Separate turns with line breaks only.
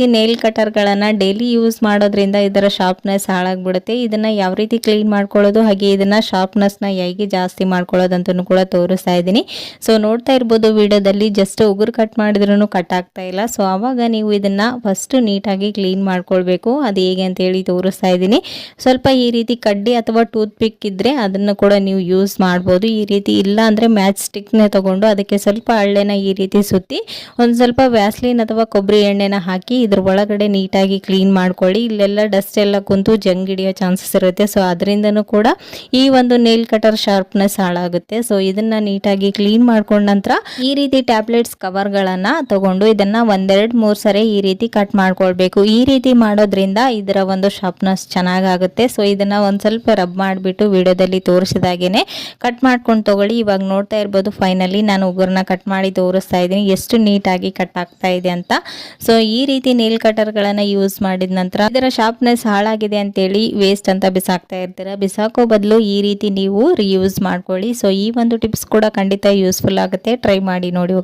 ಈ nail ಕಟರ್ಗಳನ್ನು daily use ಮಾಡೋದ್ರಿಂದ ಇದರ ಶಾರ್ಪ್ನೆಸ್ ಹಾಳಾಗ್ಬಿಡುತ್ತೆ. ಇದನ್ನು ಯಾವ ರೀತಿ ಕ್ಲೀನ್ ಮಾಡ್ಕೊಳ್ಳೋದು ಹಾಗೆ ಇದನ್ನು ಶಾರ್ಪ್ನೆಸ್ನ ಹೇಗೆ ಜಾಸ್ತಿ ಮಾಡ್ಕೊಳ್ಳೋದು ಅಂತಲೂ ಕೂಡ ತೋರಿಸ್ತಾ ಇದ್ದೀನಿ. ಸೊ ನೋಡ್ತಾ ಇರ್ಬೋದು ವಿಡಿಯೋದಲ್ಲಿ ಜಸ್ಟ್ ಉಗುರು ಕಟ್ ಮಾಡಿದ್ರೂ ಕಟ್ ಆಗ್ತಾ ಇಲ್ಲ. ಸೊ ಆವಾಗ ನೀವು ಇದನ್ನು ಫಸ್ಟ್ ನೀಟಾಗಿ ಕ್ಲೀನ್ ಮಾಡ್ಕೊಳ್ಬೇಕು. ಅದು ಹೇಗೆ ಅಂತೇಳಿ ತೋರಿಸ್ತಾ ಇದ್ದೀನಿ. ಸ್ವಲ್ಪ ಈ ರೀತಿ ಕಡ್ಡಿ ಅಥವಾ ಟೂತ್ ಪಿಕ್ ಇದ್ದರೆ ಅದನ್ನು ಕೂಡ ನೀವು ಯೂಸ್ ಮಾಡ್ಬೋದು. ಈ ರೀತಿ ಇಲ್ಲ ಅಂದರೆ ಮ್ಯಾಚ್ ಸ್ಟಿಕ್ನೇ ತೊಗೊಂಡು ಅದಕ್ಕೆ ಸ್ವಲ್ಪ ಹಳ್ಳೆನ ಈ ರೀತಿ ಸುತ್ತಿ ಒಂದು ಸ್ವಲ್ಪ ವ್ಯಾಸ್ಲಿನ್ ಅಥವಾ ಕೊಬ್ಬರಿ ಎಣ್ಣೆನ ಹಾಕಿ ಇದ್ರ ಒಳಗಡೆ ನೀಟಾಗಿ ಕ್ಲೀನ್ ಮಾಡ್ಕೊಳ್ಳಿ. ಇಲ್ಲೆಲ್ಲ ಡಸ್ಟ್ ಎಲ್ಲ ಕುಂತು ಜಂಗ್ ಹಿಡಿಯೋ ಚಾನ್ಸಸ್ ಇರುತ್ತೆ. ಸೊ ಅದರಿಂದನೂ ಕೂಡ ಈ ಒಂದು ನೇಲ್ ಕಟರ್ ಶಾರ್ಪ್ನೆಸ್ ಹಾಳಾಗುತ್ತೆ. ಸೊ ಇದನ್ನ ನೀಟಾಗಿ ಕ್ಲೀನ್ ಮಾಡ್ಕೊಂಡ ನಂತರ ಈ ರೀತಿ ಟ್ಯಾಬ್ಲೆಟ್ಸ್ ಕವರ್ಗಳನ್ನು ತಗೊಂಡು ಇದನ್ನ 1-2-3 ಸರಿ ಈ ರೀತಿ ಕಟ್ ಮಾಡ್ಕೊಳ್ಬೇಕು. ಈ ರೀತಿ ಮಾಡೋದ್ರಿಂದ ಇದರ ಒಂದು ಶಾರ್ಪ್ನೆಸ್ ಚೆನ್ನಾಗಾಗುತ್ತೆ. ಸೊ ಇದನ್ನ ಒಂದು ಸ್ವಲ್ಪ ರಬ್ ಮಾಡಿಬಿಟ್ಟು ವಿಡಿಯೋದಲ್ಲಿ ತೋರಿಸಿದಾಗೇನೆ ಕಟ್ ಮಾಡ್ಕೊಂಡು ತಗೊಳ್ಳಿ. ಇವಾಗ ನೋಡ್ತಾ ಇರ್ಬೋದು ಫೈನಲಿ ನಾನು ಉಗುರನ್ನ ಕಟ್ ಮಾಡಿ ತೋರಿಸ್ತಾ ಇದ್ದೀನಿ ಎಷ್ಟು ನೀಟಾಗಿ ಕಟ್ ಆಗ್ತಾ ಇದೆ ಅಂತ. ಸೊ ಈ ರೀತಿ ನೇಲ್ ಕಟರ್ಗಳನ್ನು ಯೂಸ್ ಮಾಡಿದ ನಂತರ ಇದರ ಶಾರ್ಪ್ನೆಸ್ ಹಾಳಾಗಿದೆ ಅಂತೇಳಿ ವೇಸ್ಟ್ ಅಂತ ಬಿಸಾಕ್ತಾ ಇರ್ತೀರ. ಬಿಸಾಕೋ ಬದಲು ಈ ರೀತಿ ನೀವು ರಿಯೂಸ್ ಮಾಡ್ಕೊಳ್ಳಿ. ಸೊ ಈ ಒಂದು ಟಿಪ್ಸ್ ಕೂಡ ಖಂಡಿತ ಯೂಸ್ಫುಲ್ ಆಗುತ್ತೆ. ಟ್ರೈ ಮಾಡಿ ನೋಡಿ.